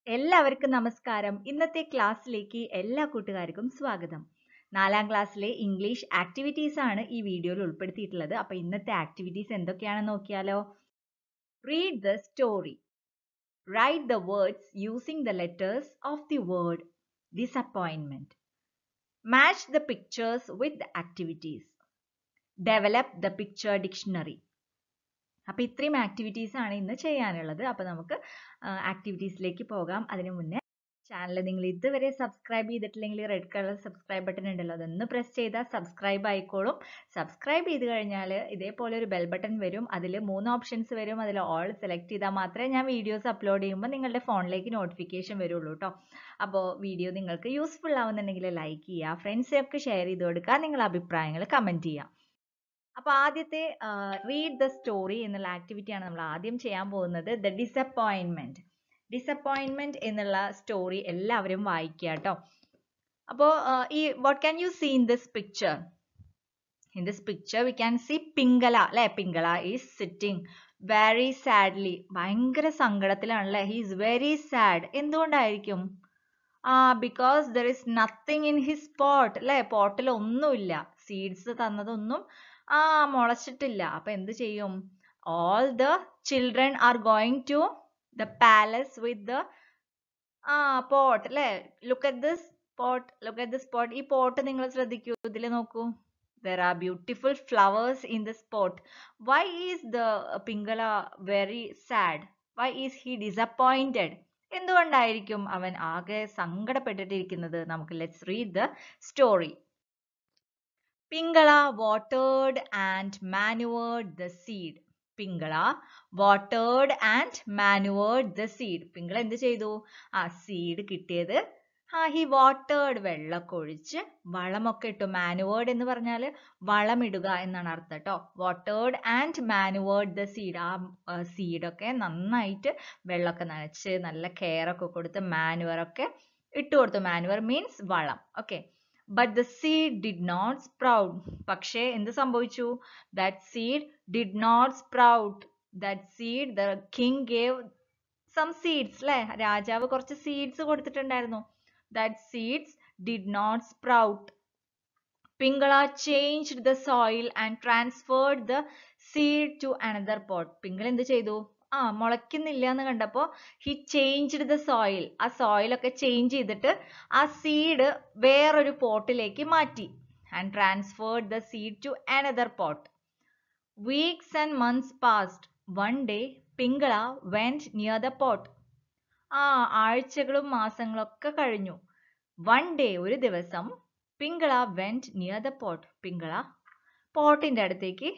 എല്ലാവർക്കും നമസ്കാരം. ഇന്നത്തെ ക്ലാസ്സിലേക്ക് എല്ലാ കൂട്ടുകാർക്കും സ്വാഗതം. 4ാം ക്ലാസ്സിലെ ഇംഗ്ലീഷ് ആക്ടിവിറ്റീസ് ആണ് ഈ വീഡിയോയിൽ ഉൾപ്പെടുത്തിയിട്ടുള്ളത്. അപ്പോൾ ഇന്നത്തെ ആക്ടിവിറ്റീസ് എന്തൊക്കെയാണെന്ന് നോക്കിയാലോ? Read the story. Write the words using the letters of the word disappointment. Match the pictures with the activities. Develop the picture dictionary. അപ്പോൾ ഇത്രയും ആക്ടിവിറ്റീസ് ആണ് ഇന്ന് ചെയ്യാനുള്ളത്. അപ്പോൾ നമുക്ക് ആക്ടിവിറ്റീസിലേക്ക് പോകാം. അതിനു മുന്നേ ചാനൽ നിങ്ങൾ ഇതുവരെ സബ്സ്ക്രൈബ് ചെയ്തിട്ടില്ലെങ്കിൽ റെഡ് കളർ സബ്സ്ക്രൈബ് ബട്ടൺ ഉണ്ടല്ലോ, അതൊന്ന് പ്രസ് ചെയ്താൽ സബ്സ്ക്രൈബ് ആയിക്കോളും. സബ്സ്ക്രൈബ് ചെയ്ത് കഴിഞ്ഞാൽ ഇതേപോലെ ഒരു ബെൽ ബട്ടൺ വരും. അതിൽ 3 ഓപ്ഷൻസ് വരും. അതിൽ ഓൾ സെലക്ട് ചെയ്താൽ മാത്രമേ ഞാൻ വീഡിയോസ് അപ്ലോഡ് ചെയ്യുമ്പോൾ നിങ്ങളുടെ ഫോണിലേക്ക് നോട്ടിഫിക്കേഷൻ വരുള്ളൂ കേട്ടോ. അപ്പോൾ വീഡിയോ നിങ്ങൾക്ക് യൂസ്ഫുൾ ആവുന്നുണ്ടെങ്കിൽ ലൈക്ക് ചെയ്യുക, ഫ്രണ്ട്സിനൊക്കെ ഷെയർ ചെയ്ത് കൊടുക്കുക, നിങ്ങളുടെ അഭിപ്രായങ്ങൾ കമൻറ്റ് ചെയ്യുക. അപ്പോൾ ആദ്യത്തെ റീഡ് ദ സ്റ്റോറി എന്നുള്ള ആക്ടിവിറ്റിയാണ് നമ്മൾ ആദ്യം ചെയ്യാൻ പോകുന്നത്. ദ ഡിസപ്പോയിൻമെന്റ് എന്നുള്ള സ്റ്റോറി എല്ലാവരും വായിക്കുക കേട്ടോ. അപ്പോൾ ഈ what can you see in this picture? In this picture we can see Pingala അല്ലെ. Pingala is sitting very sadly. ഭയങ്കര സങ്കടത്തിലാണല്ലേ. He is very sad. എന്തുകൊണ്ടായിരിക്കും? Because there is nothing in his pot അല്ലെ. പോട്ടിൽ ഒന്നുമില്ല. സീഡ്സ് തന്നതൊന്നും മുളച്ചിട്ടില്ല. അപ്പൊ എന്ത് ചെയ്യും? All the children are going to the palace with the pot അല്ലെ. Look at this pot, look at this pot. ഈ പോട്ട് നിങ്ങൾ ശ്രദ്ധിക്കൂ, ഇതിൽ നോക്കൂ. There are beautiful flowers in this pot. Why is the Pingala very sad? Why is he disappointed? എന്തുകൊണ്ടായിരിക്കും അവൻ ആകെ സങ്കടപ്പെട്ടിട്ടിരിക്കുന്നത്? നമുക്ക് let's read the story. Pingala watered and manured the seed. Pingala watered and manured the seed. Pingala എന്ത് ചെയ്തു? Seed കിട്ടിയത് he watered, വെള്ളമൊക്കെ ഒഴിച്ച് വളമൊക്കെ ഇട്ടു. manured എന്ന് പറഞ്ഞാൽ വളമിടുക എന്നാണ് അർത്ഥം കേട്ടോ. watered and manured the seed. സീഡൊക്കെ നന്നായിട്ട് വെള്ളമൊക്കെ നനച്ച് നല്ല കെയർ ഒക്കെ കൊടുത്ത് manure ഒക്കെ ഇട്ടു കൊടുത്തു. manure means വളം. Okay. But the seed did not sprout. പക്ഷേ എന്ത് സംഭവിച്ചു? That seed did not sprout. That seed, the king gave some seeds അല്ലേ. രാജാവ് കുറച്ച് സീഡ്സ് കൊടുത്തിട്ടുണ്ടായിരുന്നു. That seeds did not sprout. Pingala changed the soil and transferred the seed to another pot. Pingala എന്ത് ചെയ്തു? മുളയ്ക്കുന്നില്ല എന്ന് കണ്ടപ്പോൾ he changed the soil. ആ soil ഒക്കെ ചേഞ്ച് ചെയ്തിട്ട് ആ സീഡ് വേറൊരു പോട്ടിലേക്ക് മാറ്റി. and transferred the seed to another pot. Weeks and months passed. One day Pingala went near the pot. ആഴ്ചകളും മാസങ്ങളൊക്കെ കഴിഞ്ഞു. One day, ഒരു ദിവസം Pingala went near the pot. Pingala പോട്ടിന്റെ അടുത്തേക്ക്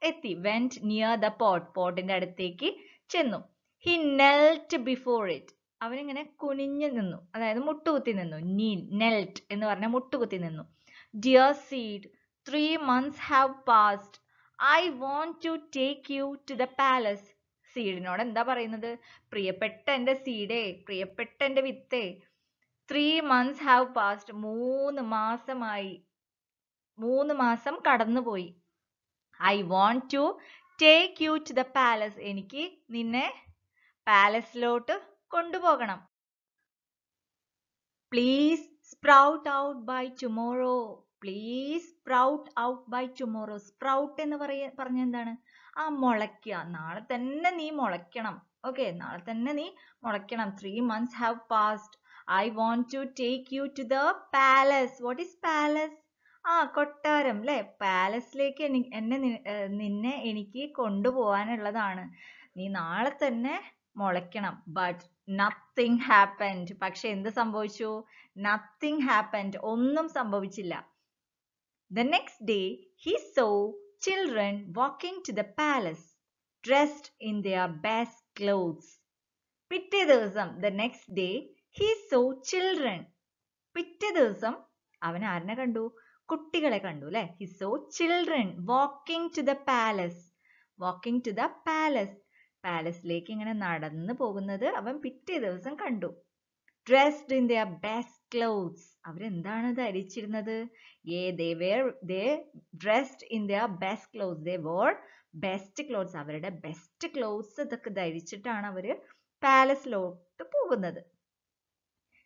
എത്തി. went near the pot. പോട്ടിന്റെ അടുത്തേക്ക് ചെന്നു. He knelt before it. അവനിങ്ങനെ കുനിഞ്ഞു നിന്നു, അതായത് മുട്ടുകുത്തി നിന്നു. knelt എന്ന് പറഞ്ഞാൽ മുട്ടുകുത്തി നിന്നു. Dear seed, 3 months have passed. I want to take you to the palace. സീഡിനോട് എന്താ പറയുന്നത്? പ്രിയപ്പെട്ട എന്റെ സീഡേ, പ്രിയപ്പെട്ട എന്റെ വിത്തേ, 3 months have passed. 3 മാസമായി. 3 മാസം കടന്നുപോയി. I want to take you to the palace. എനിക്ക് നിന്നെ പാലസിലോട്ട് കൊണ്ടുപോകണം. Please sprout out by tomorrow. Please sprout out by tomorrow. Sprout എന്ന് പറഞ്ഞ എന്താണ്? മുളയ്ക്കുക. നാളെ തന്നെ നീ മുളയ്ക്കണം. ഓക്കെ, നാളെ തന്നെ നീ മുളയ്ക്കണം. 3 months have passed. I want to take you to the palace. What is palace? കൊട്ടാരം അല്ലേ. പാലസിലേക്ക് നിന്നെ എനിക്ക് കൊണ്ടുപോകാനുള്ളതാണ്. നീ നാളെ തന്നെ മുളയ്ക്കണം. But nothing happened. പക്ഷെ എന്ത് സംഭവിച്ചു? Nothing happened. ഒന്നും സംഭവിച്ചില്ല. The next day he saw children walking to the palace dressed in their best clothes. പിറ്റേ ദിവസം the next day he saw children. പിറ്റേ ദിവസം അവൻ ആരിനെ കണ്ടു? കുട്ടികളെ കണ്ടു അല്ലെ. he saw children walking to the palace. walking to the palace. പാലസിലേക്ക് ഇങ്ങനെ നടന്നു പോകുന്നത് അവൻ പിറ്റേ ദിവസം കണ്ടു. dressed in their best clothes. അവരെന്താണ് ധരിച്ചിരുന്നത്? they dressed in their best clothes. they wore best clothes. അവരുടെ best clothes ഇതൊക്കെ ധരിച്ചിട്ടാണ് അവര് പാലസിലോട്ട് പോകുന്നത്.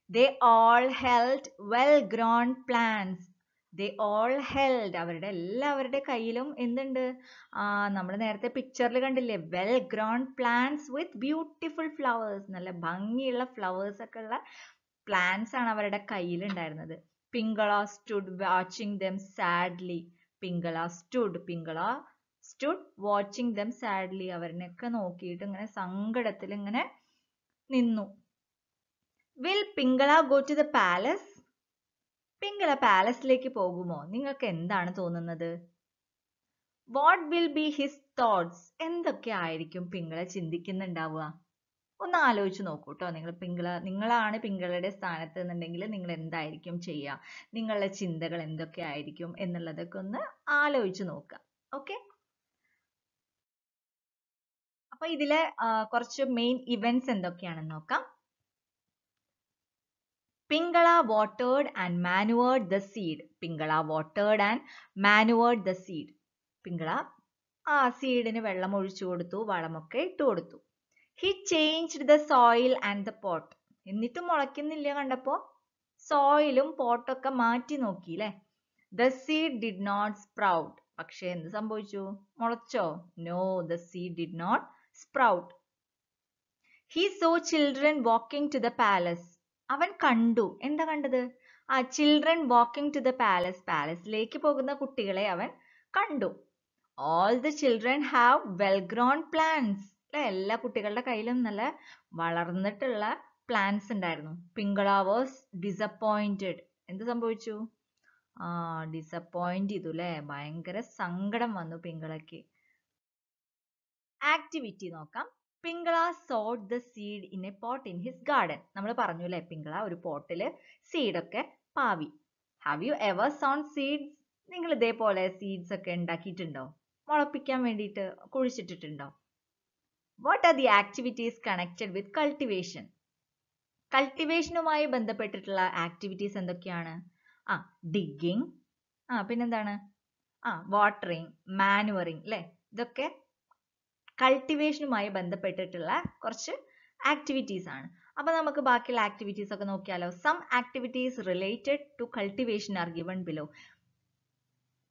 They all held well-grown plants. They all held. അവരുടെ എല്ലാവരുടെ കയ്യിലും എന്തുണ്ട്? നമ്മൾ നേരത്തെ പിക്ചറിൽ കണ്ടില്ലേ? Well-grown plants with beautiful flowers. നല്ല ഭംഗിയുള്ള flowers ഒക്കെ ഉള്ള plants ആണ് അവരുടെ കയ്യിൽ ഉണ്ടായിരുന്നത്. Pingala stood watching them sadly. Pingala stood watching them sadly. അവരിനെയൊക്കെ നോക്കിയിട്ട് ഇങ്ങനെ സങ്കടത്തിൽ ഇങ്ങനെ നിന്നു. Will Pingala go to the palace? Pingala പാലസിലേക്ക് പോകുമോ? നിങ്ങൾക്ക് എന്താണ് തോന്നുന്നത്? What will be his thoughts? എന്തൊക്കെ ആയിരിക്കും പിംഗള ചിന്തിക്കുന്നുണ്ടാവുക? ഒന്ന് ആലോചിച്ച് നോക്കൂ കേട്ടോ. നിങ്ങളാണ് പിംഗളയുടെ സ്ഥാനത്ത് എന്നുണ്ടെങ്കിൽ നിങ്ങൾ എന്തായിരിക്കും ചെയ്യുക? നിങ്ങളുടെ ചിന്തകൾ എന്തൊക്കെ ആയിരിക്കും എന്നുള്ളതൊക്കെ ഒന്ന് ആലോചിച്ച് നോക്കുക. ഓക്കെ? അപ്പൊ ഇതിലെ കുറച്ച് മെയിൻ ഇവന്റ്സ് എന്തൊക്കെയാണെന്ന് നോക്കാം. Pingala watered and manured the seed. Pingala watered and manured the seed. Pingala സീഡിന് വെള്ളം ഒഴിച്ചു കൊടുത്തു, വളമൊക്കെ ഇട്ടു കൊടുത്തു. He changed the soil and the pot. എന്നിട്ടും മുളയ്ക്കുന്നില്ല കണ്ടപ്പോ സോയിലും പോട്ടൊക്കെ മാറ്റി നോക്കി അല്ലേ? The seed did not sprout. പക്ഷെ എന്ത് സംഭവിച്ചു? മുളച്ചോ? No, the seed did not sprout. He saw children walking to the palace. അവൻ കണ്ടു. എന്താ കണ്ടത്? Children walking to the palace. പാലസിലേക്ക് പോകുന്ന കുട്ടികളെ അവൻ കണ്ടു. All the children have well-grown plants. എല്ലാ കുട്ടികളുടെ കയ്യിലും നല്ല വളർന്നിട്ടുള്ള പ്ലാന്റ്സ് ഉണ്ടായിരുന്നു. Pingala was disappointed. എന്ത് സംഭവിച്ചു? ഡിസപ്പോയിന്റ് ചെയ്തു അല്ലേ? ഭയങ്കര സങ്കടം വന്നു പിങ്കളയ്ക്ക്. ആക്ടിവിറ്റി നോക്കാം. Pingala sowed the seed in a pot in his garden. നമ്മൾ പറഞ്ഞു അല്ലേ? Pingala ഒരു പോട്ടില് സീഡ് ഒക്കെ പാവി. Have you ever sown seeds? നിങ്ങൾ ഇതേപോലെ സീഡ്സ് ഒക്കെ ഉണ്ടാക്കിയിട്ടുണ്ടോ? മുളപ്പിക്കാൻ വേണ്ടിയിട്ട് കുഴിച്ചിട്ടിട്ടുണ്ടോ? What are the activities connected with cultivation? കൾട്ടിവേഷനുമായി ബന്ധപ്പെട്ടിട്ടുള്ള ആക്ടിവിറ്റീസ് എന്തൊക്കെയാണ്? ഡിഗ്ഗിങ്, പിന്നെന്താണ്? വാട്ടറിങ്, മാനുവറിങ് അല്ലേ? ഇതൊക്കെ കൾട്ടിവേഷനുമായി ബന്ധപ്പെട്ടിട്ടുള്ള കുറച്ച് ആക്ടിവിറ്റീസ് ആണ്. അപ്പൊ നമുക്ക് ബാക്കിയുള്ള ആക്ടിവിറ്റീസ് ഒക്കെ നോക്കിയാലോ. Some activities related to cultivation are given below.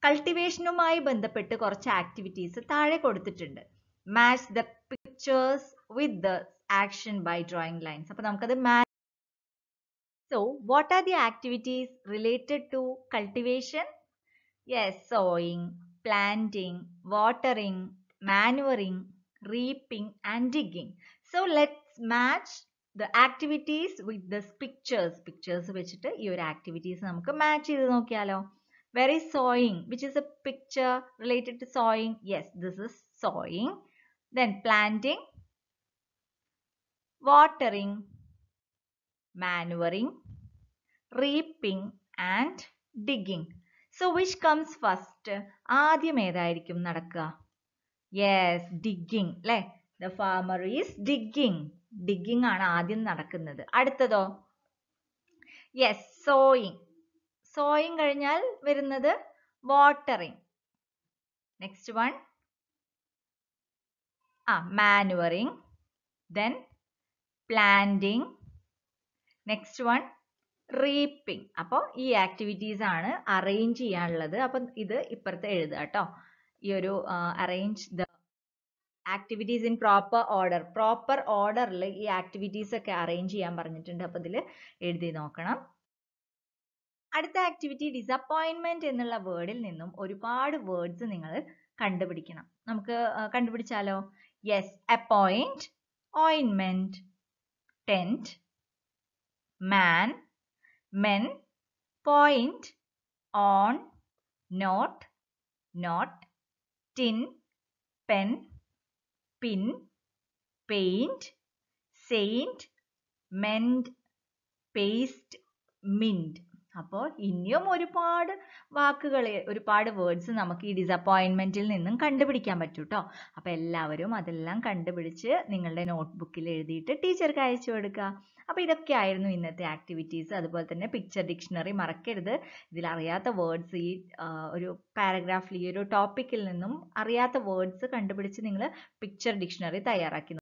കൾട്ടിവേഷനുമായി ബന്ധപ്പെട്ട് കുറച്ച് ആക്ടിവിറ്റീസ് താഴെ കൊടുത്തിട്ടുണ്ട്. Match the pictures with the action by drawing lines. അപ്പൊ നമുക്കത് So, what are the activities related to cultivation? Yes, sowing, planting, watering, manuring, reaping and digging. So let's match the activities with the pictures. Pictures വെച്ചിട്ട് ഈ ഒരു activities നമുക്ക് match ചെയ്ത് നോക്കിയാലോ. Where is sowing? Which is a picture related to sowing? Yes, this is sowing. Then planting, watering, manuring, reaping and digging. So which comes first? ആദ്യം ഏതായിരിക്കും നടക്കുക? Yes, digging അല്ലേ? The farmer is digging. Digging ആണ് ആദ്യം നടക്കുന്നത്. അടുത്തതോ? Yes, sowing. Sowing കഴിഞ്ഞാൽ വരുന്നത് watering. Next one. Manuring. Then planting. Next one. Reaping. അപ്പോൾ ഈ ആക്ടിവിറ്റീസ് ആണ് അറേഞ്ച് ചെയ്യാനുള്ളത്. അപ്പം ഇത് ഇപ്പുറത്ത് എഴുതുക കേട്ടോ. ഈ ഒരു arrange the activities in proper order. Proper ഓർഡറിൽ ഈ ആക്ടിവിറ്റീസ് ഒക്കെ അറേഞ്ച് ചെയ്യാൻ പറഞ്ഞിട്ടുണ്ട്. അപ്പം ഇതിൽ എഴുതി നോക്കണം. അടുത്ത ആക്ടിവിറ്റി ഡിസപ്പോയിൻമെന്റ് എന്നുള്ള വേർഡിൽ നിന്നും ഒരുപാട് വേർഡ്സ് നിങ്ങൾ കണ്ടുപിടിക്കണം. നമുക്ക് കണ്ടുപിടിച്ചാലോ? യെസ്, അപ്പോയിന്റ്, ഓയിൻമെന്റ്, tent, man, men, point, on, note, knot, tin, pen, pin, paint, saint, mend, paste, mint. അപ്പോൾ ഇനിയും ഒരുപാട് വാക്കുകൾ, ഒരുപാട് വേർഡ്സ് നമുക്ക് ഈ ഡിസപ്പോയിൻമെന്റിൽ നിന്നും കണ്ടുപിടിക്കാൻ പറ്റും കേട്ടോ. അപ്പൊ എല്ലാവരും അതെല്ലാം കണ്ടുപിടിച്ച് നിങ്ങളുടെ നോട്ട്ബുക്കിൽ എഴുതിയിട്ട് ടീച്ചർക്ക് അയച്ചു കൊടുക്കുക. അപ്പൊ ഇതൊക്കെ ആയിരുന്നു ഇന്നത്തെ ആക്ടിവിറ്റീസ്. അതുപോലെ തന്നെ പിക്ചർ ഡിക്ഷണറി മറക്കരുത്. ഇതിൽ അറിയാത്ത വേർഡ്സ് ഈ ഒരു പാരഗ്രാഫിൽ ഈ ഒരു ടോപ്പിക്കിൽ നിന്നും അറിയാത്ത വേർഡ്സ് കണ്ടുപിടിച്ച് നിങ്ങൾ പിക്ചർ ഡിക്ഷണറി തയ്യാറാക്കി.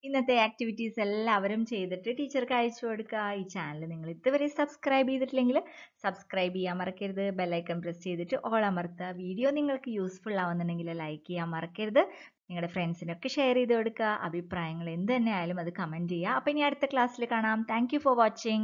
ഇന്നത്തെ ആക്ടിവിറ്റീസ് എല്ലാവരും ചെയ്തിട്ട് ടീച്ചർക്ക് അയച്ചു കൊടുക്കുക. ഈ ചാനൽ നിങ്ങൾ ഇതുവരെ സബ്സ്ക്രൈബ് ചെയ്തിട്ടില്ലെങ്കിൽ സബ്സ്ക്രൈബ് ചെയ്യാൻ മറക്കരുത്. ബെല്ലൈക്കൺ പ്രസ് ചെയ്തിട്ട് ഓൾ അമർത്തുക. വീഡിയോ നിങ്ങൾക്ക് യൂസ്ഫുൾ ആവുന്നുണ്ടെങ്കിൽ ലൈക്ക് ചെയ്യാൻ മറക്കരുത്. നിങ്ങളുടെ ഫ്രണ്ട്സിനൊക്കെ ഷെയർ ചെയ്ത് കൊടുക്കുക. അഭിപ്രായങ്ങൾ എന്ത് തന്നെ ആയാലും അത് കമൻറ്റ് ചെയ്യുക. അപ്പോൾ ഇനി അടുത്ത ക്ലാസ്സിൽ കാണാം. Thank you for watching.